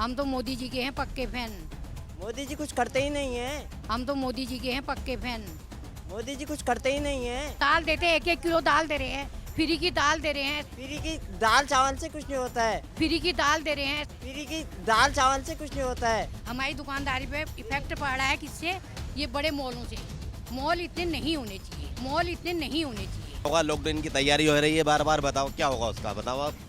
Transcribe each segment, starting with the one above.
हम तो मोदी जी के हैं पक्के फैन। मोदी जी कुछ करते ही नहीं है। हम तो मोदी जी के हैं पक्के फैन। मोदी जी कुछ करते ही नहीं है। दाल देते हैं, 1-1 किलो दाल दे रहे हैं, फ्री की दाल दे रहे हैं। फ्री की दाल चावल से कुछ नहीं होता है। फ्री की दाल दे रहे हैं। फ्री की दाल चावल से कुछ नहीं होता है। हमारी दुकानदारी पे इफेक्ट पड़ रहा है किससे? ये बड़े मॉलों से। मॉल इतने नहीं होने चाहिए, मॉल इतने नहीं होने चाहिए। होगा, लॉकडाउन की तैयारी हो रही है, बार बार बताओ क्या होगा उसका, बताओ आप।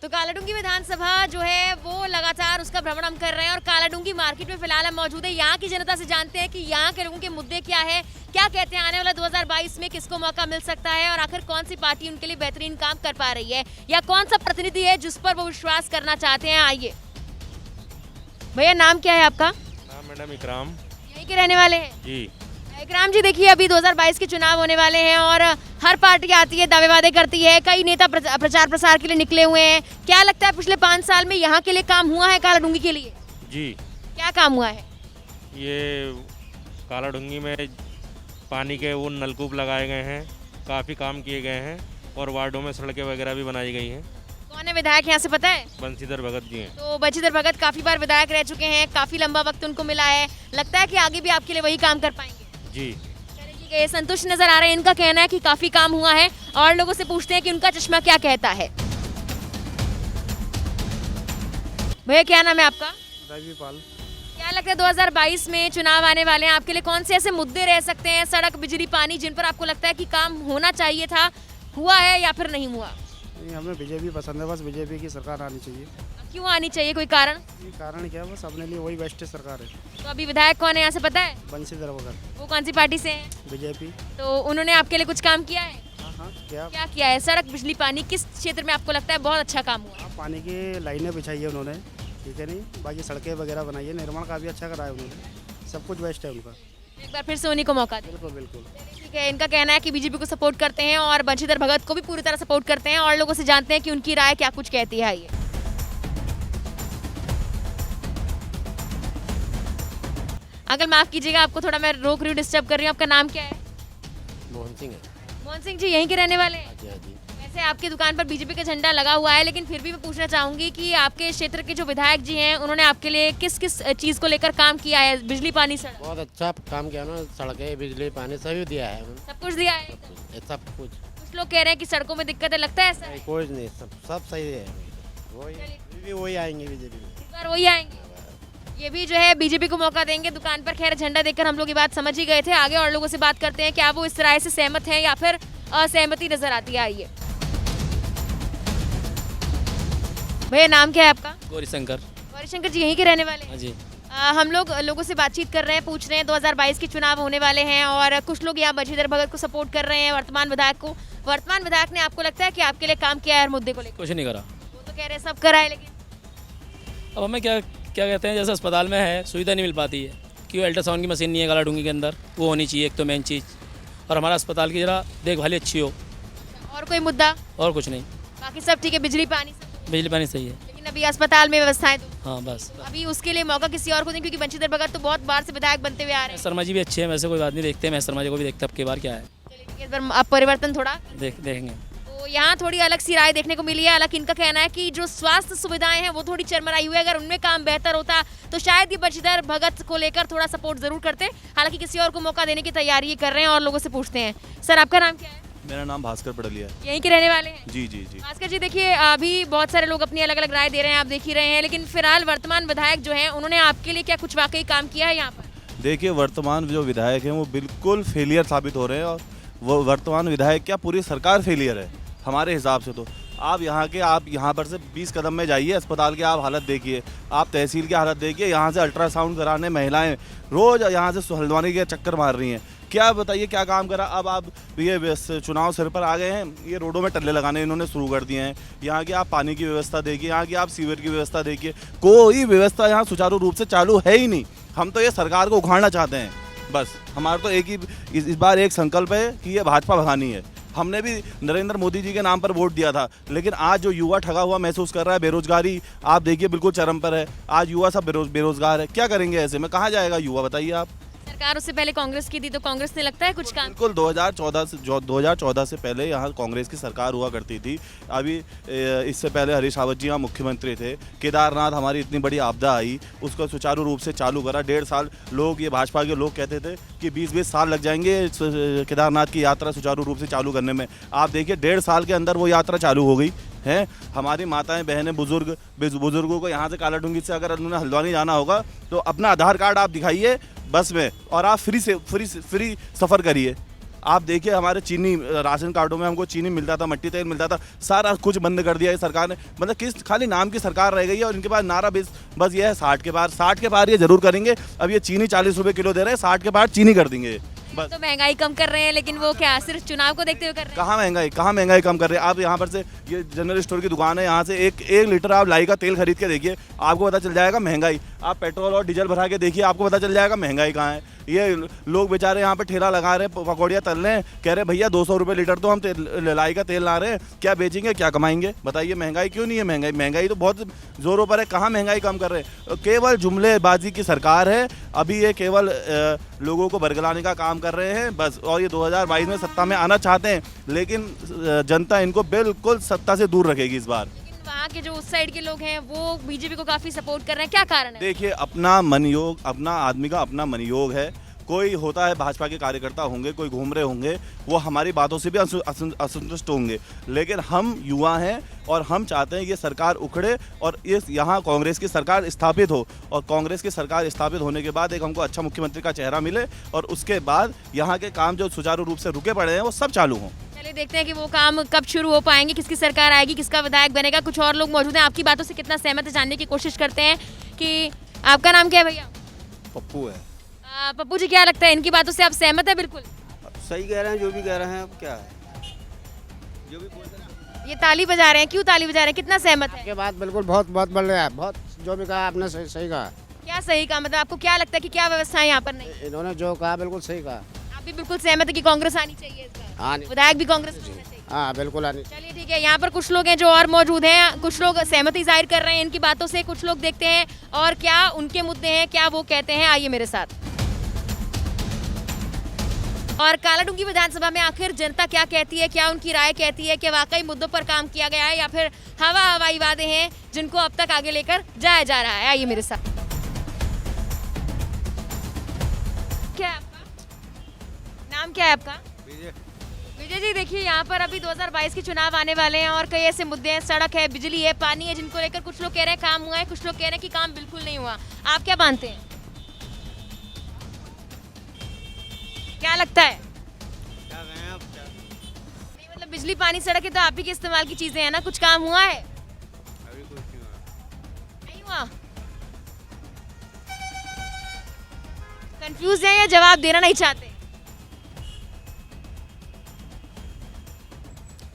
तो कालाडूंगी विधानसभा जो है वो लगातार उसका भ्रमण हम कर रहे हैं और कालाडूंगी मार्केट में फिलहाल हम मौजूद है। यहाँ की जनता से जानते हैं कि यहाँ के लोगों के मुद्दे क्या है, क्या कहते हैं आने वाला 2022 में किसको मौका मिल सकता है और आखिर कौन सी पार्टी उनके लिए बेहतरीन काम कर पा रही है या कौन सा प्रतिनिधि है जिस पर वो विश्वास करना चाहते हैं। आइए भैया, नाम क्या है आपका? नाम मैडम इकराम। यहीं के रहने वाले हैं जी। इकराम जी, देखिए अभी 2022 के चुनाव होने वाले हैं और हर पार्टी आती है, दावे वादे करती है, कई नेता प्रचार प्रसार के लिए निकले हुए हैं। क्या लगता है पिछले 5 साल में यहाँ के लिए काम हुआ है कालाडूंगी के लिए? जी, क्या काम हुआ है? ये कालाडूंगी में पानी के वो नलकूप लगाए गए हैं, काफ़ी काम किए गए हैं और वार्डों में सड़कें वगैरह भी बनाई गई हैं। कौन है विधायक यहाँ से पता है? बंशीधर भगत जी हैं। तो बंशीधर भगत काफी बार विधायक रह चुके हैं, काफी लंबा वक्त उनको मिला है, लगता है कि आगे भी आपके लिए वही काम कर पाएंगे? जी। चलिए ठीक है, ये संतुष्ट नजर आ रहे हैं। इनका कहना है कि काफी काम हुआ है और लोगों से पूछते हैं कि उनका चश्मा क्या कहता है। भैया, क्या नाम है आपका? रविपाल। क्या लगता है 2022 में चुनाव आने वाले हैं, आपके लिए कौन से ऐसे मुद्दे रह सकते हैं, सड़क, बिजली, पानी, जिन पर आपको लगता है कि काम होना चाहिए था, हुआ है या फिर नहीं हुआ? नहीं, हमें बीजेपी पसंद है, बस बीजेपी की सरकार आनी चाहिए। क्यों आनी चाहिए, कोई कारण? ये कारण क्या है, बस अपने लिए वही बेस्ट सरकार है। तो अभी विधायक कौन है यहाँ से पता है? बंशीधर भगत। वो कौन सी पार्टी से है? बीजेपी। तो उन्होंने आपके लिए कुछ काम किया है? हाँ, क्या क्या किया है? सड़क, बिजली, पानी, किस क्षेत्र में आपको लगता है बहुत अच्छा काम हुआ? पानी की लाइनें बिछाई है उन्होंने, ठीक है नहीं, बाकी सड़कें वगैरह बनाई है, निर्माण काफ़ी अच्छा करा है उन्होंने, सब कुछ बेस्ट है उनका। एक बार फिर से उन्हीं को मौका दे। बिल्कुल बिल्कुल। ठीक है, इनका कहना है कि बीजेपी को सपोर्ट करते हैं और बंशीधर भगत को भी पूरी तरह सपोर्ट करते हैं और लोगों से जानते हैं कि उनकी राय क्या कुछ कहती है। ये अंकल माफ कीजिएगा, आपको थोड़ा मैं रोक रही हूँ, डिस्टर्ब कर रही हूँ। आपका नाम क्या है? मोहन सिंह है। मोहन सिंह जी, यहीं के रहने वाले हैं? जी हाँ जी। वैसे आपकी दुकान पर बीजेपी का झंडा लगा हुआ है, लेकिन फिर भी मैं पूछना चाहूंगी कि आपके क्षेत्र के जो विधायक जी हैं उन्होंने आपके लिए किस किस चीज़ को लेकर काम किया है? बिजली, पानी, सड़क, बहुत अच्छा काम किया ना, सड़कें, बिजली, पानी सभी दिया है उन्होंने। सब कुछ दिया है। सब कुछ। कुछ लोग कह रहे हैं कि सड़कों में दिक्कत है, लगता है ऐसा है? नहीं, कोई नहीं, सब सही है। वही आएंगे बीजेपी में। इस बार वही आएंगे। ये भी जो है बीजेपी को मौका देंगे दुकान पर। खैर, झंडा देखकर हम लोग ये बात समझ ही गए थे। आगे और लोगों से बात करते हैं, क्या वो इस राय से सहमत हैं या फिर असहमति नजर आती है। आइए भैया, नाम क्या है आपका? गौरीशंकर। गौरीशंकर जी, यहीं के रहने वाले हैं? हाँ जी। हम लोग लोगों से बातचीत कर रहे हैं, पूछ रहे हैं 2022 के चुनाव होने वाले हैं और कुछ लोग यहाँ बंशीधर भगत को सपोर्ट कर रहे हैं, वर्तमान विधायक को। वर्तमान विधायक ने आपको लगता है कि आपके लिए काम किया है हर मुद्दे को लेकर? कुछ नहीं करा। वो तो कह रहे हैं सब करा है, लेकिन अब हमें क्या क्या कहते हैं, जैसे अस्पताल में है सुविधा नहीं मिल पाती है, क्यों अल्ट्रासाउंड की मशीन नहीं है कालाडूंगी के अंदर, वो होनी चाहिए एक तो मेन चीज़, और हमारा अस्पताल की जरा देखभाल अच्छी हो। और कोई मुद्दा? और कुछ नहीं, बाकी सब ठीक है, बिजली, पानी सब? बिजली पानी सही है। लेकिन अभी अस्पताल में व्यवस्थाएं तो हाँ बस। अभी उसके लिए मौका किसी और को नहीं, क्योंकि बंशीधर भगत तो बहुत बार से विधायक बनते हुए आ रहे हैं। शर्मा जी भी अच्छे हैं, वैसे कोई बात नहीं, देखते हैं, मैं शर्मा जी को भी देखते हैं, अब की बार क्या है चलिए ठीक है, इस बार अब परिवर्तन थोड़ा देखेंगे। तो यहाँ थोड़ी अलग सी राय देखने को मिली है। हालांकि इनका कहना है कि जो स्वास्थ्य सुविधाएं हैं वो थोड़ी चरमराई हुई है, अगर उनमें काम बेहतर होता तो शायद ये बंशीधर भगत को लेकर थोड़ा सपोर्ट जरूर करते। हालांकि किसी और को मौका देने की तैयारी कर रहे हैं और लोगों से पूछते हैं। सर, आपका नाम क्या है? मेरा नाम भास्कर पड़लिया है। यहीं के रहने वाले हैं? जी जी जी। भास्कर जी, देखिए अभी बहुत सारे लोग अपनी अलग अलग राय दे रहे हैं, आप देख ही रहे हैं, लेकिन फिलहाल वर्तमान विधायक जो हैं उन्होंने आपके लिए क्या कुछ वाकई काम किया है यहाँ पर? देखिए, वर्तमान जो विधायक हैं वो बिल्कुल फेलियर साबित हो रहे हैं, और वो वर्तमान विधायक क्या पूरी सरकार फेलियर है हमारे हिसाब से। तो आप यहाँ पर से 20 कदम में जाइए, अस्पताल की आप हालत देखिए, आप तहसील की हालत देखिए, यहाँ से अल्ट्रासाउंड कराने महिलाएं रोज़ यहाँ से हल्द्वानी के चक्कर मार रही हैं। क्या बताइए क्या काम करा? अब आप ये चुनाव सिर पर आ गए हैं, ये रोडों में टल्ले लगाने इन्होंने शुरू कर दिए हैं। यहाँ की आप पानी की व्यवस्था देखिए, यहाँ की आप सीवर की व्यवस्था देखिए, कोई व्यवस्था यहाँ सुचारू रूप से चालू है ही नहीं। हम तो ये सरकार को उखाड़ना चाहते हैं, बस हमारा तो एक ही इस बार एक संकल्प है कि ये भाजपा भगानी है। हमने भी नरेंद्र मोदी जी के नाम पर वोट दिया था, लेकिन आज जो युवा ठगा हुआ महसूस कर रहा है, बेरोजगारी आप देखिए बिल्कुल चरम पर है। आज युवा सब बेरोजगार है, क्या करेंगे ऐसे में? कहाँ जाएगा युवा, बताइए आप। सरकार उससे पहले कांग्रेस की थी, तो कांग्रेस ने लगता है कुछ काम। बिल्कुल 2014 से पहले यहाँ कांग्रेस की सरकार हुआ करती थी। अभी इससे पहले हरीश रावत जी यहाँ मुख्यमंत्री थे। केदारनाथ हमारी इतनी बड़ी आपदा आई, उसको सुचारू रूप से चालू करा। 1.5 साल लोग, ये भाजपा के लोग कहते थे कि 20-20 साल लग जाएंगे केदारनाथ की यात्रा सुचारू रूप से चालू करने में। आप देखिए 1.5 साल के अंदर वो यात्रा चालू हो गई है। हमारी माताएं, बहनें, बुजुर्गों को यहाँ से कालाडूंगी से अगर उन्होंने हल्द्वानी जाना होगा तो अपना आधार कार्ड आप दिखाइए बस में और आप फ्री सफ़र करिए। आप देखिए हमारे चीनी राशन कार्डों में हमको चीनी मिलता था, मट्टी तेल मिलता था, सारा कुछ बंद कर दिया है सरकार ने। मतलब किस खाली नाम की सरकार रह गई है और इनके पास नारा बस ये है 60 के पार ये जरूर करेंगे। अब ये चीनी 40 रुपये किलो दे रहे हैं, 60 के पार चीनी कर देंगे बस। तो महंगाई कम कर रहे हैं, लेकिन वो क्या सिर्फ चुनाव को देखते हुए कर रहे हैं? कहाँ महंगाई कम कर रहे हैं? आप यहाँ पर से, ये जनरल स्टोर की दुकान है, यहाँ से एक लीटर आप लाई का तेल खरीद के देखिए, आपको पता चल जाएगा महंगाई। आप पेट्रोल और डीजल भरा के देखिए, आपको पता चल जाएगा महंगाई कहाँ है। ये लोग बेचारे यहाँ पे ठेला लगा रहे हैं, पकौड़ियाँ तल रहे हैं, कह रहे भैया 200 रुपये लीटर तो हम लाई का तेल ला रहे हैं, क्या बेचेंगे, क्या कमाएंगे? बताइए महंगाई क्यों नहीं है? महंगाई तो बहुत ज़ोरों पर है। कहाँ महंगाई कम कर रहे हैं? केवल जुमलेबाजी की सरकार है अभी। ये केवल लोगों को बरगलाने का काम कर रहे हैं बस। और ये 2022 में सत्ता में आना चाहते हैं, लेकिन जनता इनको बिल्कुल सत्ता से दूर रखेगी इस बार। वहाँ के जो उस साइड के लोग हैं वो बीजेपी को काफी सपोर्ट कर रहे हैं, क्या कारण है? देखिए अपना मनयोग, अपना आदमी का अपना मनयोग है। कोई होता है भाजपा के कार्यकर्ता होंगे, कोई घूम रहे होंगे, वो हमारी बातों से भी असंतुष्ट होंगे, लेकिन हम युवा हैं और हम चाहते हैं ये सरकार उखड़े और इस यहाँ कांग्रेस की सरकार स्थापित हो। और कांग्रेस की सरकार स्थापित होने के बाद एक हमको अच्छा मुख्यमंत्री का चेहरा मिले और उसके बाद यहाँ के काम जो सुचारू रूप से रुके पड़े हैं वो सब चालू हों। चलिए देखते हैं कि वो काम कब शुरू हो पाएंगे, किसकी सरकार आएगी, किसका विधायक बनेगा। कुछ और लोग मौजूद हैं, आपकी बातों से कितना सहमत है जानने की कोशिश करते हैं। कि आपका नाम क्या है भैया? पप्पू है। पप्पू जी, क्या लगता है इनकी बातों से आप सहमत है? बिल्कुल सही कह रहे हैं, जो भी कह रहे हैं। अब क्या है, जो भी बोल रहे हैं। ये ताली बजा रहे हैं, क्यों ताली बजा रहे हैं? कितना सहमत है? ये बात बिल्कुल बहुत बढ़ रहा है। बहुत जो भी कहा आपने सही कहा। क्या सही कहा? मतलब आपको क्या लगता है कि क्या व्यवस्था है यहाँ पर? नहीं, इन्होंने जो कहा बिल्कुल सही कहा। आप भी बिल्कुल सहमत है कि कांग्रेस आनी चाहिए इस बार? हाँ विधायक भी कांग्रेस में होना चाहिए। हाँ बिल्कुल आनी। चलिए ठीक है, यहाँ पर कुछ लोग हैं जो और मौजूद हैं, कुछ लोग सहमति जाहिर कर रहे हैं इनकी बातों से। कुछ लोग देखते हैं और क्या उनके मुद्दे हैं, क्या वो कहते हैं, आइए मेरे साथ। और कालाडूंगी विधानसभा में आखिर जनता क्या कहती है, क्या उनकी राय कहती है, कि वाकई मुद्दों पर काम किया गया है या फिर हवाई वादे हैं जिनको अब तक आगे लेकर जाया जा रहा है? आइए मेरे साथ। क्या है आपका नाम? क्या है आपका? विजय जी, देखिए यहाँ पर अभी 2022 के चुनाव आने वाले हैं और कई ऐसे मुद्दे हैं, सड़क है, बिजली है, पानी है, जिनको लेकर कुछ लोग कह रहे हैं काम हुआ है, कुछ लोग कह रहे हैं कि काम बिल्कुल नहीं हुआ। आप क्या मानते हैं? क्या लगता है? नहीं, मतलब बिजली, पानी, सड़क है तो आप ही के इस्तेमाल की चीजें हैं ना, कुछ काम हुआ है? अभी कुछ नहीं हुआ। कंफ्यूज हैं या जवाब देना नहीं चाहते?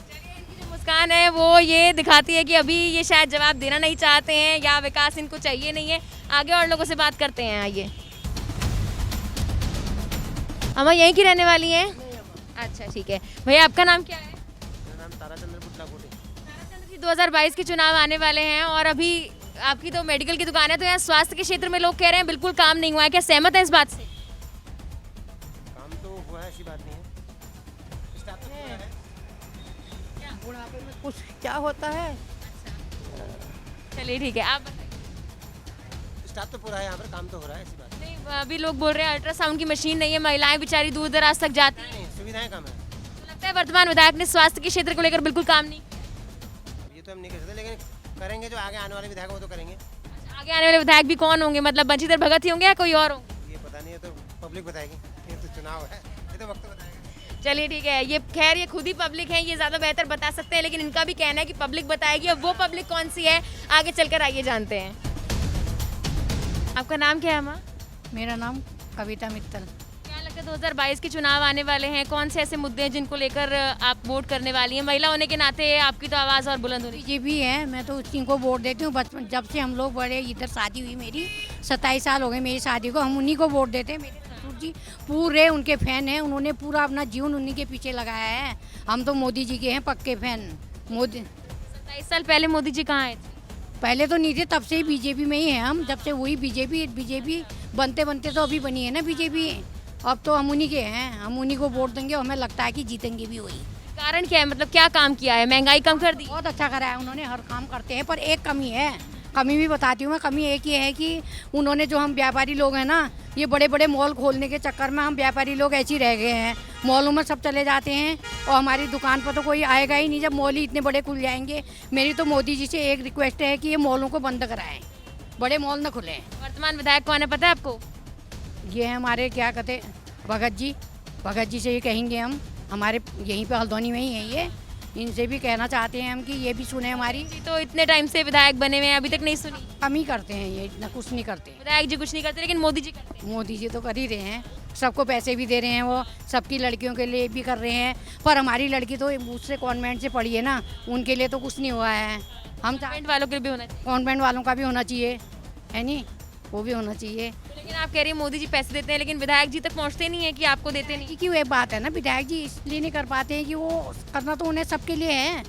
चलिए, इनकी जो मुस्कान है वो ये दिखाती है कि अभी ये शायद जवाब देना नहीं चाहते हैं या विकास इनको चाहिए नहीं है। आगे और लोगों से बात करते हैं, आइए। अम्मा यहीं की रहने वाली हैं? अच्छा ठीक है। भैया आपका नाम क्या है? मेरा नाम ताराचंद्र पुटलाकोटी। ताराचंद्र जी, 2022 के चुनाव आने वाले हैं और अभी आपकी तो मेडिकल की दुकान है, तो यहाँ स्वास्थ्य के क्षेत्र में लोग कह रहे हैं बिल्कुल काम नहीं हुआ है, क्या सहमत है इस बात से? काम तो हुआ है, ऐसी बात नहीं है। स्टाफ तो पूरा है। बुढ़ापे में कुछ क्या होता है? चलिए ठीक है, आप बताइए। स्टाफ तो पूरा है यहाँ पर, काम तो हो रहा है, ऐसी बात नहीं, अभी लोग बोल रहे हैं अल्ट्रासाउंड की मशीन नहीं है, महिलाएं बेचारी दूर दराज तक जाती हैं। नहीं। सुविधाएं कम है। तो लगता है वर्तमान विधायक ने स्वास्थ्य के क्षेत्र को लेकर बिल्कुल काम नहीं किया। ये तो हम नहीं कर सकते, लेकिन करेंगे। जो आगे आने वाले विधायक वो तो करेंगे। अच्छा, आगे आने वाले विधायक भी कौन होंगे? मतलब बंशीधर भगत ही होंगे या कोई और होंगे? ये पता नहीं है, तो पब्लिक बताएगी। ये तो चुनाव है, ये तो वक्त बताएगा। चलिए ठीक है, ये खैर ये खुद ही पब्लिक है, ये ज़्यादा बेहतर बता सकते हैं, लेकिन इनका भी कहना है कि पब्लिक बताएगी। अब वो पब्लिक कौन सी है, आगे चलकर आइए जानते हैं। आपका नाम क्या है अम्मा? मेरा नाम कविता मित्तल। क्या लगता है 2022 के चुनाव आने वाले हैं, कौन से ऐसे मुद्दे हैं जिनको लेकर आप वोट करने वाली हैं? महिला होने के नाते आपकी तो आवाज़ और बुलंद होनी। बीजेपी है, मैं तो उसी को वोट देती हूँ। बचपन जब से हम लोग बड़े, इधर शादी हुई मेरी, 27 साल हो गए मेरी शादी को, हम उन्हीं को वोट देते हैं। मेरे ससुर जी पूरे उनके फैन हैं, उन्होंने पूरा अपना जीवन उन्हीं के पीछे लगाया है। हम तो मोदी जी के हैं पक्के फैन। मोदी 27 साल पहले मोदी जी कहाँ आए थे? पहले तो नहीं थे, तब से ही बीजेपी में ही हैं हम। जब से वही बीजेपी बनते बनते तो अभी बनी है ना बीजेपी। अब तो हम उन्हीं के हैं, हम उन्हीं को वोट देंगे, हमें लगता है कि जीतेंगे भी वही। कारण क्या है, मतलब क्या काम किया है? महंगाई कम कर दी? बहुत अच्छा करा है उन्होंने, हर काम करते हैं, पर एक कमी है, कमी भी बताती हूँ मैं। कमी एक ये है कि उन्होंने, जो हम व्यापारी लोग हैं ना, ये बड़े बड़े मॉल खोलने के चक्कर में हम व्यापारी लोग ऐसे ही रह गए हैं। मॉलों में सब चले जाते हैं और हमारी दुकान पर तो कोई आएगा ही नहीं जब मॉल ही इतने बड़े खुल जाएंगे। मेरी तो मोदी जी से एक रिक्वेस्ट है कि ये मॉलों को बंद कराएं, बड़े मॉल न खुलें। वर्तमान विधायक कौन है पता है आपको? ये है हमारे, क्या कहते, भगत जी से ये कहेंगे हम, हमारे यहीं पे हल्द्वानी में ही है ये। इनसे भी कहना चाहते हैं हम कि ये भी सुने हमारी। जी तो इतने टाइम से विधायक बने हुए हैं, अभी तक नहीं सुनी? कम ही करते हैं ये, इतना कुछ नहीं करते। विधायक जी कुछ नहीं करते लेकिन मोदी जी करते हैं। मोदी जी तो कर ही रहे हैं, सबको पैसे भी दे रहे हैं, वो सबकी लड़कियों के लिए भी कर रहे हैं। पर हमारी लड़की तो दूसरे कॉन्वेंट से पढ़ी है ना, उनके लिए तो कुछ नहीं हुआ है। हम कॉन्वेंट वालों के लिए भी होना चाहिए। कॉन्वेंट वालों का भी होना चाहिए, है नहीं, वो भी होना चाहिए। लेकिन आप कह रही हैं मोदी जी पैसे देते हैं लेकिन विधायक जी तक पहुंचते नहीं है कि आपको देते नहीं? क्योंकि वो बात है ना, विधायक जी इसलिए नहीं कर पाते हैं कि वो करना तो उन्हें सबके लिए है,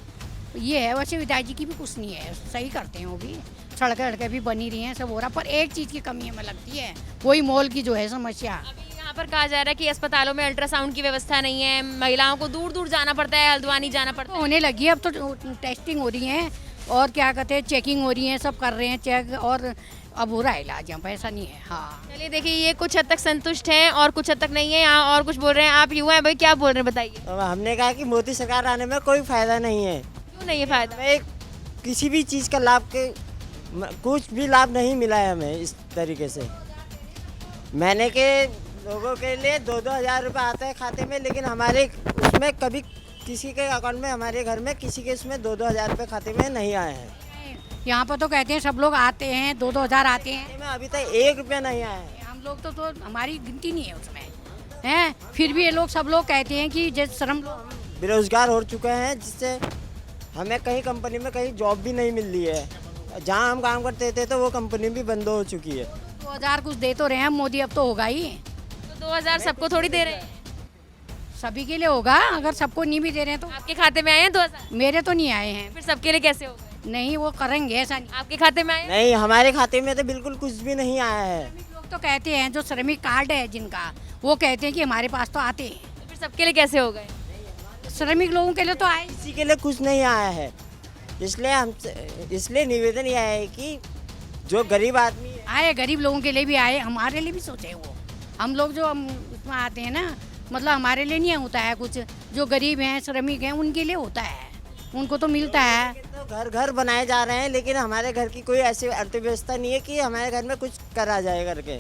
ये है। वैसे विधायक जी की भी कुछ नहीं है, सही करते हैं वो भी, सड़कें भी बनी रही हैं, सब हो रहा। पर एक चीज़ की कमी हमें लगती है, वही मॉल की जो है समस्या। अभी यहाँ पर कहा जा रहा है कि अस्पतालों में अल्ट्रासाउंड की व्यवस्था नहीं है, महिलाओं को दूर दूर जाना पड़ता है, हल्द्वानी जाना पड़ता है। होने लगी है, अब तो टेस्टिंग हो रही है और क्या कहते हैं, चेकिंग हो रही है, सब कर रहे हैं चेक, और अब हो रहा है इलाज, यहाँ पर ऐसा नहीं है। हाँ, चलिए देखिए, ये कुछ हद तक संतुष्ट हैं और कुछ हद तक नहीं है। यहाँ और कुछ बोल रहे हैं, आप युवा हैं भाई, क्या बोल रहे हैं बताइए? अब हमने कहा कि मोदी सरकार आने में कोई फायदा नहीं है। क्यों नहीं है फायदा? हमें किसी भी चीज़ का लाभ के कुछ भी लाभ नहीं मिला है हमें इस तरीके से। महीने के लोगों के लिए 2-2 हज़ार रुपये आते हैं खाते में, लेकिन हमारे उसमें कभी किसी के अकाउंट में, हमारे घर में किसी के उसमें 2-2 हज़ार रुपये खाते में नहीं आए हैं। यहाँ पर तो कहते हैं सब लोग आते हैं, 2-2 हज़ार आते हैं, में अभी तक 1 रुपया नहीं आया है। हम लोग तो हमारी गिनती नहीं है उसमें, हैं। फिर भी ये लोग, सब लोग कहते हैं कि जैसे शर्म लोग बेरोजगार हो चुके हैं, जिससे हमें कहीं कंपनी में कहीं जॉब भी नहीं मिल रही है। जहाँ हम काम करते थे तो वो कंपनी भी बंद हो चुकी है। 2000 कुछ दे तो रहे हैं मोदी, अब तो होगा ही। तो 2000 सबको थोड़ी दे रहे हैं? सभी के लिए होगा, अगर सबको नहीं भी दे रहे हैं तो। आपके खाते में आए हैं 2000? मेरे तो नहीं आए हैं। फिर सबके लिए कैसे होगा? नहीं, वो करेंगे, ऐसा नहीं। आपके खाते में आए हैं? नहीं, हमारे खाते में तो बिल्कुल कुछ भी नहीं आया है। लोग तो कहते हैं, जो श्रमिक कार्ड है जिनका, वो कहते हैं कि हमारे पास तो आते हैं। तो फिर सबके लिए कैसे हो गए? श्रमिक लोगों के लिए तो आए। किसी के लिए कुछ नहीं आया है, इसलिए निवेदन यह है कि जो गरीब आदमी है, आए, गरीब लोगों के लिए भी आए, हमारे लिए भी सोचे वो। हम लोग जो हम उसमें आते हैं ना, मतलब हमारे लिए नहीं होता है कुछ, जो गरीब हैं, श्रमिक हैं, उनके लिए होता है, उनको तो मिलता है। तो घर घर बनाए जा रहे हैं, लेकिन हमारे घर की कोई ऐसी अर्थव्यवस्था नहीं है कि हमारे घर में कुछ करा जाए करके।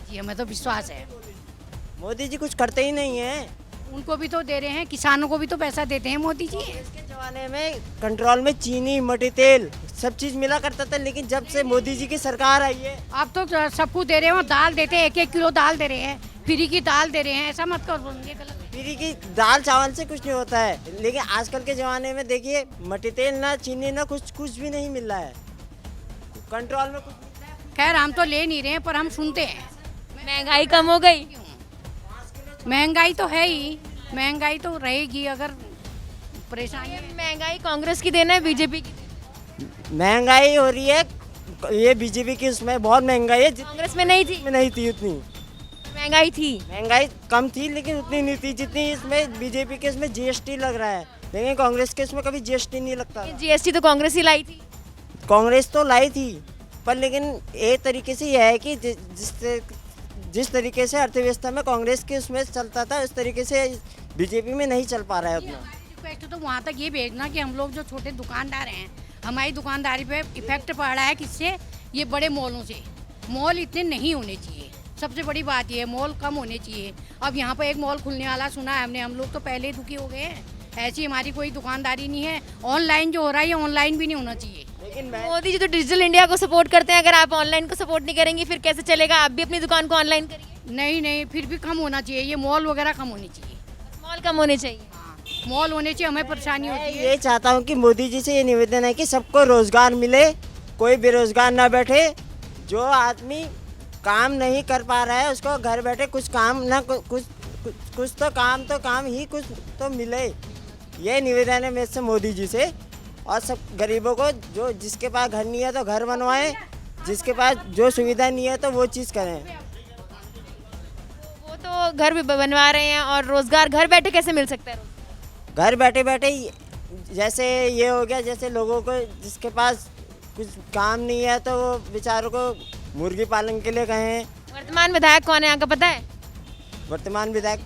जी, हमें तो विश्वास है। मोदी जी कुछ करते ही नहीं है। उनको भी तो दे रहे हैं, किसानों को भी तो पैसा देते हैं मोदी जी। इसके जमाने में कंट्रोल में चीनी, मट्टी तेल सब चीज़ मिला करता था, लेकिन जब से मोदी जी की सरकार आई है, अब तो सब कुछ दे रहे हैं, दाल देते हैं, 1-1 किलो दाल दे रहे हैं, फ्री की दाल दे रहे हैं। ऐसा मत करो, ये गलत है। फ्री की दाल चावल से कुछ नहीं होता है, लेकिन आजकल के ज़माने में देखिए, मट्टी तेल ना, चीनी ना, कुछ भी नहीं मिल रहा है। कंट्रोल में कुछ मिल रहा है। खैर, हम तो ले नहीं रहे हैं, पर हम सुनते हैं। महंगाई कम हो गई? महंगाई तो है ही, महंगाई तो रहेगी, अगर परेशानी है। महंगाई कांग्रेस की देना है बीजेपी की? महंगाई हो रही है, ये बीजेपी की उसमें बहुत महंगाई है, कांग्रेस में नहीं थी? में नहीं थी उतनी महंगाई थी? महंगाई कम थी, लेकिन उतनी नहीं थी जितनी इसमें बीजेपी के इसमें जीएसटी लग रहा है, लेकिन कांग्रेस के इसमें कभी जीएसटी नहीं लगता। जीएसटी तो कांग्रेस ही लाई थी। कांग्रेस तो लाई थी, पर लेकिन एक तरीके से यह है कि जिस तरीके से अर्थव्यवस्था में कांग्रेस के उसमें चलता था, उस तरीके से बीजेपी में नहीं चल पा रहा है उतना। रिक्वेस्ट तो वहाँ तक ये भेजना कि हम लोग जो छोटे दुकानदार हैं, हमारी दुकानदारी पे इफेक्ट पड़ रहा है, किससे? ये बड़े मॉलों से। मॉल इतने नहीं होने चाहिए, सबसे बड़ी बात ये है, मॉल कम होने चाहिए। अब यहाँ पर एक मॉल खुलने वाला सुना है हमने, हम लोग तो पहले ही दुखी हो गए हैं। ऐसी हमारी कोई दुकानदारी नहीं है। ऑनलाइन जो हो रहा है, ये ऑनलाइन भी नहीं होना चाहिए। लेकिन मोदी जी तो डिजिटल इंडिया को सपोर्ट करते हैं, अगर आप ऑनलाइन को सपोर्ट नहीं करेंगी फिर कैसे चलेगा? आप भी अपनी दुकान को ऑनलाइन करिए। नहीं, फिर भी कम होना चाहिए, ये मॉल वगैरह कम होनी चाहिए। मॉल कम होने चाहिए। मॉल होने चाहिए, हमें परेशानी होती मैं है। ये चाहता हूँ कि मोदी जी से ये निवेदन है कि सबको रोजगार मिले, कोई बेरोजगार ना बैठे। जो आदमी काम नहीं कर पा रहा है, उसको घर बैठे कुछ काम ना कुछ तो काम ही कुछ तो मिले। ये निवेदन है मेरे से मोदी जी से। और सब गरीबों को, जो जिसके पास घर नहीं है तो घर बनवाएं, जिसके पास जो सुविधा नहीं है तो वो चीज़ करें। घर भी बनवा रहे हैं और रोजगार घर बैठे कैसे मिल सकता है रोजगार? घर बैठे बैठे जैसे ये हो गया, जैसे लोगों को जिसके पास कुछ काम नहीं है तो वो बेचारों को मुर्गी पालन के लिए गए हैं। वर्तमान विधायक कौन है यहाँ का पता है? वर्तमान विधायक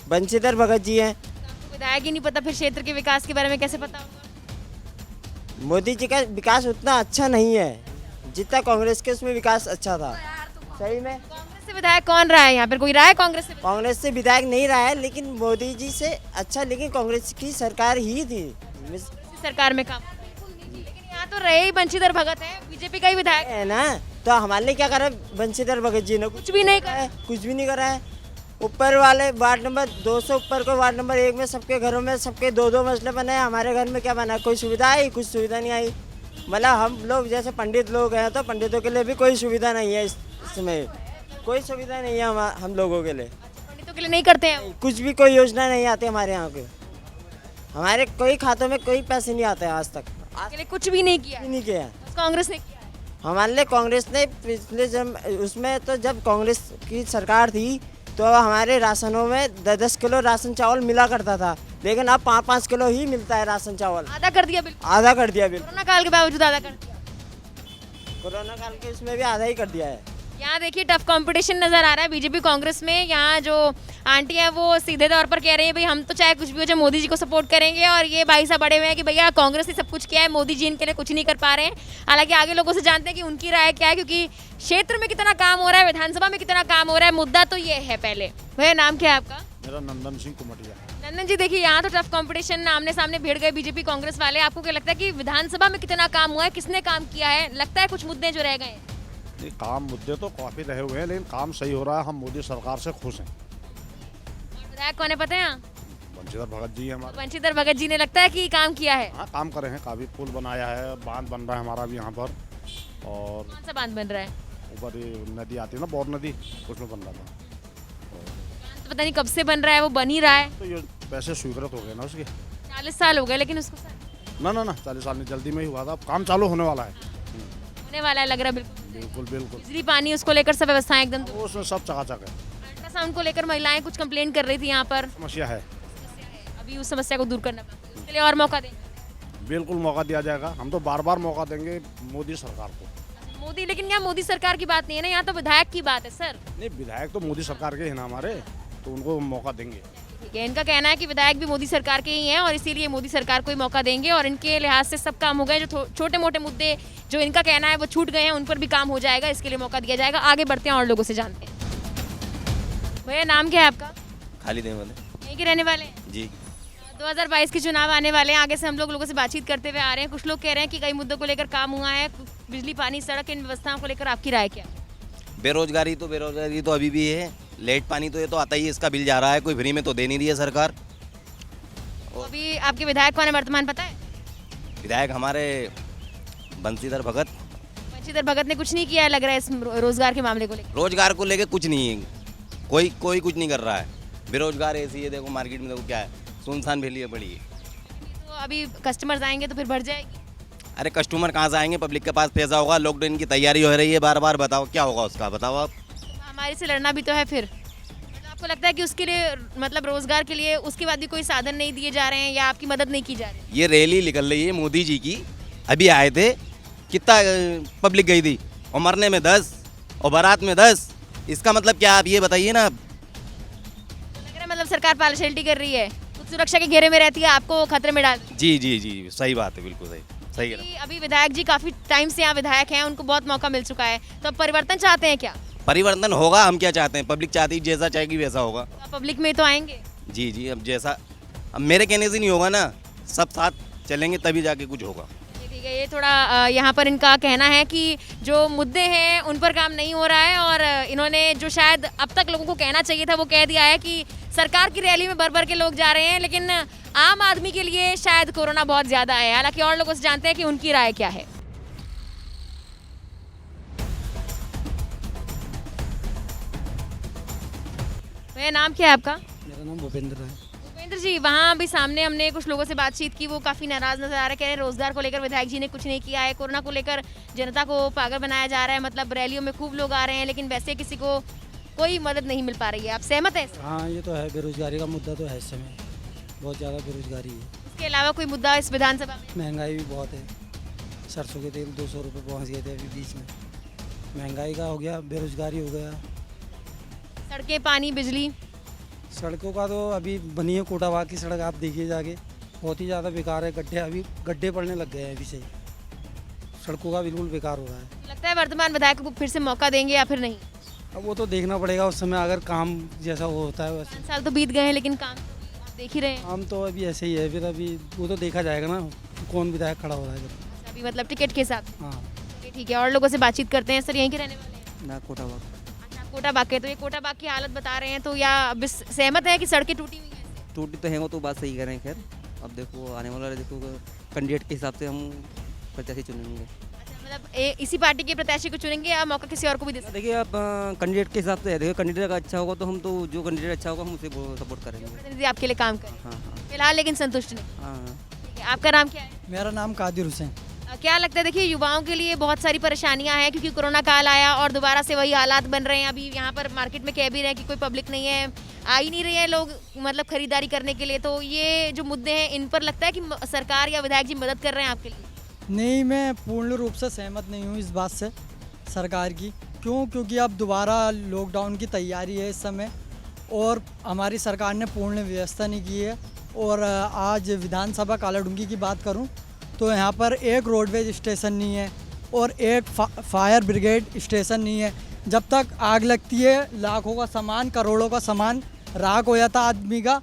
बंशीधर भगत जी हैं। आपको विधायक ही नहीं पता, फिर क्षेत्र के विकास के बारे में कैसे पता होगा? मोदी जी का विकास उतना अच्छा नहीं है जितना कांग्रेस के उसमें विकास अच्छा था। सही में कांग्रेस से विधायक कौन रहा है यहाँ पर? कोई रहा है कांग्रेस से विधायक? कांग्रेस से विधायक नहीं रहा है, लेकिन मोदी जी से अच्छा लेकिन कांग्रेस की सरकार ही थी। इस सरकार में काम लेकिन यहाँ तो रहे ही बंशीधर भगत है, बीजेपी का ही विधायक है ना, तो हमारे लिए क्या करा बंशीधर भगत जी ने? कुछ भी नहीं करा है, कुछ भी नहीं करा है। ऊपर वाले वार्ड नंबर 200 ऊपर को वार्ड नंबर 1 में सबके घरों में सबके 2-2 मसले बने। हमारे घर में क्या बना? कोई सुविधा आई? कुछ सुविधा नहीं आई। मतलब हम लोग जैसे पंडित लोग हैं तो पंडितों के लिए भी कोई सुविधा नहीं है। इसमें कोई सुविधा नहीं है हम लोगों के लिए। पंडितों के लिए नहीं करते हैं वो। कुछ भी कोई योजना नहीं आती हमारे यहाँ के। हमारे कोई खातों में कोई पैसे नहीं आते आज तक। के लिए कुछ भी नहीं किया, नहीं किया है। बस कांग्रेस ने किया है। हमारे लिए कांग्रेस ने पिछले उसमें तो जब कांग्रेस की सरकार थी तो हमारे राशनों में 10-10 किलो राशन चावल मिला करता था, लेकिन अब 5-5 किलो ही मिलता है राशन चावल। आधा कर दिया बिल्कुल, आधा कर दिया बिल्कुल। कोरोना काल के बावजूद आधा कर दिया। कोरोना काल के इसमें भी आधा ही कर दिया है। यहाँ देखिए टफ कंपटीशन नजर आ रहा है बीजेपी कांग्रेस में। यहाँ जो आंटी है वो सीधे तौर पर कह रही है भाई हम तो चाहे कुछ भी हो जाए मोदी जी को सपोर्ट करेंगे, और ये भाई साहब बड़े हुए हैं कि भैया कांग्रेस ने सब कुछ किया है, मोदी जी इनके लिए कुछ नहीं कर पा रहे हैं। हालांकि आगे लोगों से जानते हैं कि उनकी राय क्या है, क्योंकि क्षेत्र में कितना काम हो रहा है, विधानसभा में कितना काम हो रहा है, मुद्दा तो ये है। पहले भैया नाम क्या है आपका? मेरा नंदन सिंह कुमटिया। नंदन जी देखिए यहाँ तो टफ कंपटीशन, आमने सामने भिड़ गए बीजेपी कांग्रेस वाले। आपको क्या लगता है कि विधानसभा में कितना काम हुआ है, किसने काम किया है? लगता है कुछ मुद्दे जो रह गए हैं? ये काम मुद्दे तो काफ़ी रहे हुए हैं, लेकिन काम सही हो रहा है। हम मोदी सरकार से खुश हैं। और विधायक कौन है पता है यहाँ? बंशीधर भगत जी हमारे। बंशीधर भगत जी ने लगता है कि काम किया है। हाँ, काम करे हैं, काफ़ी पुल बनाया है, बांध बन रहा है हमारा भी यहाँ पर। और कौन सा बांध बन रहा है? ऊपर ये नदी आती है ना, बौर नदी, उसमें बन रहा था। बांध तो पता नहीं कब से बन रहा है, वो बन ही रहा है। तो ये पैसे स्वीकृत हो गए ना उसके। 40 साल हो गए लेकिन उसको ना 40 साल नहीं, जल्दी में ही हुआ था। अब काम चालू होने वाला है। होने वाला है लग रहा है। बिल्कुल बिल्कुल बिल्कुल। बिजली पानी उसको लेकर सब व्यवस्थाएं एकदम। वो उसमें सब चकाचक है। अल्ट्रासाउंड को लेकर महिलाएं कुछ कंप्लेंट कर रही थी यहाँ पर, समस्या है। अभी उस समस्या को दूर करना बाकी है। उसके लिए और मौका देंगे? बिल्कुल मौका दिया जाएगा। हम तो बार बार मौका देंगे मोदी सरकार को। मोदी, लेकिन यहाँ मोदी सरकार की बात नहीं है ना, यहाँ तो विधायक की बात है सर। नहीं, विधायक तो मोदी सरकार के हैं ना हमारे, तो उनको मौका देंगे। ठीक है, इनका कहना है कि विधायक भी मोदी सरकार के ही हैं और इसीलिए मोदी सरकार को ही मौका देंगे, और इनके लिहाज से सब काम हो गए। जो छोटे मोटे मुद्दे जो इनका कहना है वो छूट गए हैं, उन पर भी काम हो जाएगा, इसके लिए मौका दिया जाएगा। आगे बढ़ते हैं और लोगों से जानते हैं। भैया नाम क्या है आपका? खालिद अहमद यहीं के रहने वाले हैं? जी। 2022 के चुनाव आने वाले हैं। आगे से हम लोगों से बातचीत करते हुए आ रहे हैं। कुछ लोग कह रहे हैं कि कई मुद्दों को लेकर काम हुआ है, बिजली पानी सड़क इन व्यवस्थाओं को लेकर आपकी राय क्या है? बेरोजगारी तो अभी भी है। लेट पानी तो ये तो आता ही है, इसका बिल जा रहा है, कोई फ्री में तो दे नहीं रही है सरकार। तो अभी आपके विधायक कौन है वर्तमान पता है? विधायक हमारे बंशीधर भगत। बंशीधर भगत ने कुछ नहीं किया है लग रहा है इस रोजगार के मामले को लेकर। रोजगार को लेके कुछ नहीं है, कोई कुछ नहीं कर रहा है। बेरोजगार ऐसी है, देखो मार्केट में देखो क्या है, सुनसान फैली है पड़ी है। तो अभी कस्टमर्स आएंगे तो फिर बढ़ जाएगी। अरे कस्टमर कहाँ से आएंगे, पब्लिक के पास पैसा होगा। लॉकडाउन की तैयारी हो रही है, बार बार बताओ क्या होगा उसका, बताओ आप। हमारे से लड़ना भी तो है फिर। मतलब आपको लगता है कि उसके लिए, मतलब रोजगार के लिए उसके बाद भी कोई साधन नहीं दिए जा रहे हैं या आपकी मदद नहीं की जा रही है? ये रैली निकल रही है मोदी जी की, अभी आए थे, कितना पब्लिक गई थी, और मरने में 10 और बारात में 10। इसका मतलब क्या, आप ये बताइए ना। लग रहा है मतलब सरकार पार्शलिटी कर रही है, खुद सुरक्षा के घेरे में रहती है, आपको खतरे में डाल। जी, सही बात है, बिल्कुल सही कह रहे हैं। अभी विधायक जी काफी टाइम से यहाँ विधायक हैं, उनको बहुत मौका मिल चुका है, तो अब परिवर्तन चाहते हैं क्या? परिवर्तन होगा, हम क्या चाहते हैं, पब्लिक चाहती है जैसा चाहेगी वैसा होगा। तो आप पब्लिक में तो आएंगे? जी, अब जैसा, अब मेरे कहने से नहीं होगा ना, सब साथ चलेंगे तभी जाके कुछ होगा। ठीक है, ये थोड़ा यहाँ पर इनका कहना है कि जो मुद्दे हैं उन पर काम नहीं हो रहा है, और इन्होंने जो शायद अब तक लोगों को कहना चाहिए था वो कह दिया है कि सरकार की रैली में भर के लोग जा रहे हैं, लेकिन आम आदमी के लिए शायद कोरोना बहुत ज़्यादा है। हालांकि और लोगों से जानते हैं कि उनकी राय क्या है। भैया नाम क्या है आपका? मेरा नाम भूपेंद्र है। भूपेंद्र जी, वहाँ भी सामने हमने कुछ लोगों से बातचीत की, वो काफ़ी नाराज़ नजर आ रहे हैं, कह रहे हैं रोजगार को लेकर विधायक जी ने कुछ नहीं किया है, कोरोना को लेकर जनता को पागल बनाया जा रहा है, मतलब रैलियों में खूब लोग आ रहे हैं लेकिन वैसे किसी को कोई मदद नहीं मिल पा रही है, आप सहमत हैं? हाँ, ये तो है, बेरोजगारी का मुद्दा तो है इस समय, बहुत ज़्यादा बेरोजगारी है। इसके अलावा कोई मुद्दा इस विधानसभा में? महंगाई भी बहुत है, सरसों के तेल 200 रुपये पहुँच गए थे अभी बीच में। महंगाई का हो गया, बेरोजगारी हो गया। सड़कें, पानी, बिजली? सड़कों का तो अभी बनी है कोटाबाग की सड़क, आप देखिए जाके, बहुत ही ज़्यादा बेकार है। गड्ढे अभी गड्ढे पड़ने लग गए हैं अभी से, सड़कों का बिल्कुल बेकार हो रहा है। लगता है वर्तमान विधायक को फिर से मौका देंगे या फिर नहीं? अब वो तो देखना पड़ेगा उस समय, अगर काम जैसा वो होता है वैसे। 5 साल तो बीत गए हैं लेकिन काम आप देख ही रहे हैं। काम तो अभी ऐसे ही है, फिर अभी वो तो देखा जाएगा ना कौन विधायक खड़ा हो रहा है फिर। अच्छा, अभी मतलब टिकट के साथ? हाँ, ठीक है, और लोगों से बातचीत करते हैं। सर, यहीं के रहने वाले हैं? ना कोटाबाग। अच्छा, कोटाबाग के। तो ये कोटाबाग की हालत बता रहे हैं, तो या अब सहमत है कि सड़कें टूटी हुई हैं? टूटी तो है, वो तो बात सही कह रहे हैं। खैर अब देखो आने वाला, देखो कैंडिडेट के हिसाब से हम प्रत्याशी चुनेंगे। अच्छा, मतलब इसी पार्टी के प्रत्याशी को चुनेंगे या मौका किसी और को भी दे सकते देखिए आप कैंडिडेट के हिसाब से है, देखिए कैंडिडेट अगर अच्छा होगा तो हम तो जो कैंडिडेट अच्छा होगा हम उसे सपोर्ट करेंगे। हैं? प्रतिनिधि आपके लिए काम करें हाँ हाँ फिलहाल, लेकिन संतुष्ट नहीं? हाँ। ठीक है, आपका नाम क्या है? मेरा नाम कादिर हुसैन। क्या लगता है, देखिए युवाओं के लिए बहुत सारी परेशानियां हैं क्योंकि कोरोना काल आया और दोबारा से वही हालात बन रहे हैं। अभी यहाँ पर मार्केट में कह भी रहे हैं कि कोई पब्लिक नहीं है, आ ही नहीं रहे हैं लोग मतलब खरीदारी करने के लिए। तो ये जो मुद्दे हैं, इन पर लगता है कि सरकार या विधायक जी मदद कर रहे हैं आपके लिए? नहीं, मैं पूर्ण रूप से सहमत नहीं हूँ इस बात से सरकार की। क्योंकि अब दोबारा लॉकडाउन की तैयारी है इस समय और हमारी सरकार ने पूर्ण व्यवस्था नहीं की है। और आज विधानसभा कालाडूंगी की बात करूँ तो यहाँ पर एक रोडवेज स्टेशन नहीं है और एक फायर ब्रिगेड स्टेशन नहीं है। जब तक आग लगती है, लाखों का सामान, करोड़ों का सामान राख हो जाता आदमी का।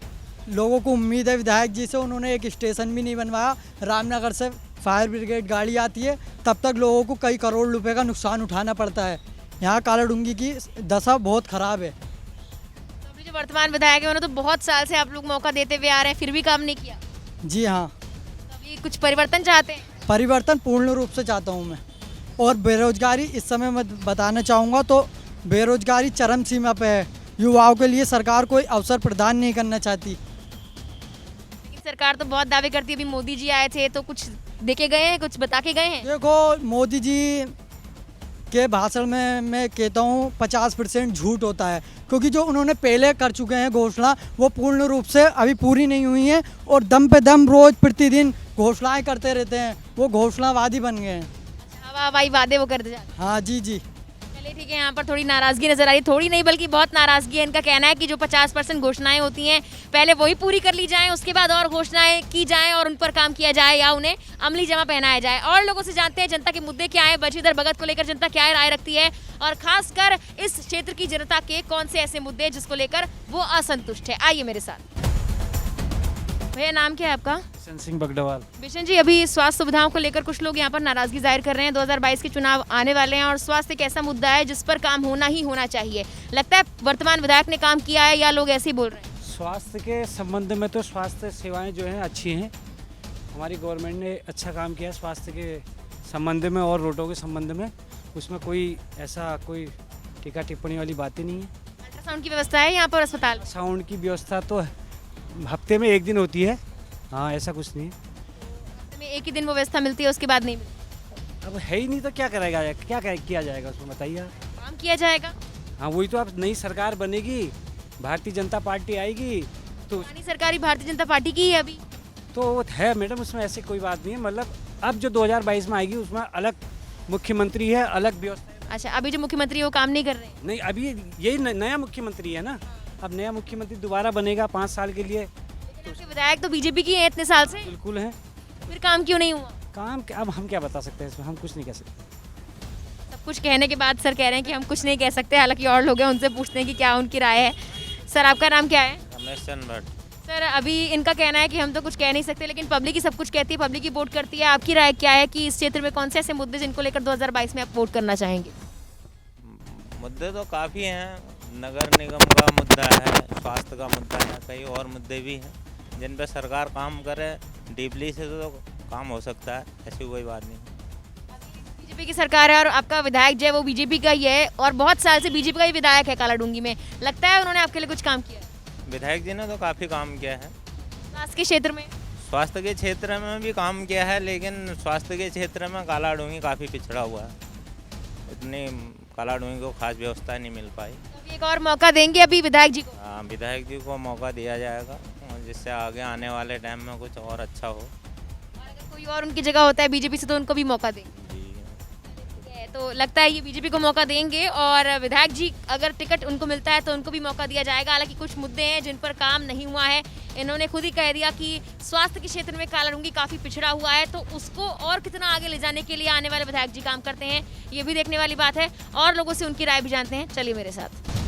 लोगों को उम्मीद है विधायक जी से, उन्होंने एक स्टेशन भी नहीं बनवाया। रामनगर से फायर ब्रिगेड गाड़ी आती है, तब तक लोगों को कई करोड़ रुपए का नुकसान उठाना पड़ता है। यहाँ कालाडूंगी की दशा बहुत ख़राब है। तो अभी जो वर्तमान विधायक है उन्हें तो बहुत साल से आप लोग मौका देते हुए आ रहे हैं, फिर भी काम नहीं किया। जी हाँ, तो अभी कुछ परिवर्तन चाहते हैं? परिवर्तन पूर्ण रूप से चाहता हूँ मैं। और बेरोजगारी इस समय मैं बताना चाहूँगा तो बेरोजगारी चरम सीमा पे है। युवाओं के लिए सरकार कोई अवसर प्रदान नहीं करना चाहती। लेकिन सरकार तो बहुत दावे करती है। अभी मोदी जी आए थे तो कुछ देके गए हैं, कुछ बता के गए हैं? देखो, मोदी जी के भाषण में मैं कहता हूँ 50% झूठ होता है, क्योंकि जो उन्होंने पहले कर चुके हैं घोषणा वो पूर्ण रूप से अभी पूरी नहीं हुई हैं और दम पे दम रोज प्रतिदिन घोषणाएं करते रहते हैं। वो घोषणावादी बन गए हैं। हवाई वादे वो करते जाते हैं। हाँ जी जी। चलिए ठीक है, यहाँ पर थोड़ी नाराजगी नजर आ रही है। थोड़ी नहीं बल्कि बहुत नाराजगी है। इनका कहना है कि जो 50% घोषणाएं होती हैं पहले वही पूरी कर ली जाएं, उसके बाद और घोषणाएं की जाएं और उन पर काम किया जाए या उन्हें अमली जमा पहनाया जाए। और लोगों से जानते हैं जनता के मुद्दे क्या है, बचीधर भगत को लेकर जनता क्या राय रखती है और खासकर इस क्षेत्र की जनता के कौन से ऐसे मुद्दे हैं जिसको लेकर वो असंतुष्ट है। आइए मेरे साथ। भैया, नाम क्या है आपका? बिशन सिंह बगडवाल। बिशन जी, अभी स्वास्थ्य सुविधाओं को लेकर कुछ लोग यहाँ पर नाराजगी जाहिर कर रहे हैं। 2022 के चुनाव आने वाले हैं और स्वास्थ्य एक ऐसा मुद्दा है जिस पर काम होना ही होना चाहिए। लगता है वर्तमान विधायक ने काम किया है या लोग ऐसे ही बोल रहे हैं? स्वास्थ्य के संबंध में तो स्वास्थ्य सेवाएं जो हैं अच्छी हैं। हमारी गवर्नमेंट ने अच्छा काम किया स्वास्थ्य के संबंध में और रोडों के संबंध में। उसमें कोई ऐसा कोई टीका टिप्पणी वाली बातें नहीं है। अल्ट्रासाउंड की व्यवस्था है यहाँ पर अस्पताल में? साउंड की व्यवस्था तो हफ्ते में एक दिन होती है। हाँ, ऐसा कुछ नहीं है। हफ्ते में एक ही दिन वो व्यवस्था मिलती है, उसके बाद नहीं मिलती। अब है ही नहीं तो क्या करेगा, क्या किया जाएगा उसमें, बताइए आप। काम किया जाएगा। हाँ, वही तो। अब नई सरकार बनेगी, भारतीय जनता पार्टी आएगी तो पुरानी सरकारी भारतीय जनता पार्टी की है अभी तो है मैडम, उसमें ऐसी कोई बात नहीं है। मतलब अब जो 2022 में आएगी उसमें अलग मुख्यमंत्री है, अलग व्यवस्था है। अच्छा, अभी जो मुख्यमंत्री है वो काम नहीं कर रहे हैं? नहीं, अभी यही नया मुख्यमंत्री है ना। अब नया मुख्यमंत्री दोबारा बनेगा 5 साल के लिए। लेकिन आपके विधायक तो बीजेपी की है इतने साल से, बिल्कुल है। फिर काम क्यों नहीं हुआ? काम अब हम क्या बता सकते हैं इसमें, हम कुछ नहीं कह सकते। सब कुछ कहने के बाद सर कह रहे हैं कि हम कुछ नहीं कह सकते। हालांकि और लोग हैं, उनसे पूछते हैं कि क्या उनकी राय है। सर, आपका नाम क्या है? रमेश चंद्र भट्ट। सर, अभी इनका कहना है कि हम तो कुछ कह नहीं सकते, लेकिन पब्लिक ही सब कुछ कहती है, पब्लिक ही वोट करती है। आपकी राय क्या है कि इस क्षेत्र में कौन से ऐसे मुद्दे जिनको लेकर 2022 में आप वोट करना चाहेंगे? मुद्दे तो काफ़ी हैं। नगर निगम का मुद्दा है, स्वास्थ्य का मुद्दा है, कई और मुद्दे भी हैं जिन पर सरकार काम करे डीपली से तो काम हो सकता है। ऐसी कोई बात नहीं। बीजेपी की सरकार है और आपका विधायक जो है वो बीजेपी का ही है और बहुत साल से बीजेपी का ही विधायक है कालाडूंगी में। लगता है उन्होंने आपके लिए कुछ काम किया? विधायक जी ने तो काफ़ी काम किया है। स्वास्थ्य के क्षेत्र में? स्वास्थ्य के क्षेत्र में भी काम किया है, लेकिन स्वास्थ्य के क्षेत्र में कालाडूंगी काफ़ी पिछड़ा हुआ है। इतनी कालाडूंगी को खास व्यवस्था नहीं मिल पाई। तो अभी एक और मौका देंगे अभी विधायक जी को? हाँ, विधायक जी को मौका दिया जाएगा जिससे आगे आने वाले टाइम में कुछ और अच्छा हो। और अगर कोई और उनकी जगह होता है बीजेपी से तो उनको भी मौका देंगे? ठीक है, तो लगता है ये बीजेपी को मौका देंगे और विधायक जी अगर टिकट उनको मिलता है तो उनको भी मौका दिया जाएगा। हालांकि कुछ मुद्दे हैं जिन पर काम नहीं हुआ है। इन्होंने खुद ही कह दिया कि स्वास्थ्य के क्षेत्र में कालाडूंगी काफ़ी पिछड़ा हुआ है, तो उसको और कितना आगे ले जाने के लिए आने वाले विधायक जी काम करते हैं, ये भी देखने वाली बात है। और लोगों से उनकी राय भी जानते हैं, चलिए मेरे साथ।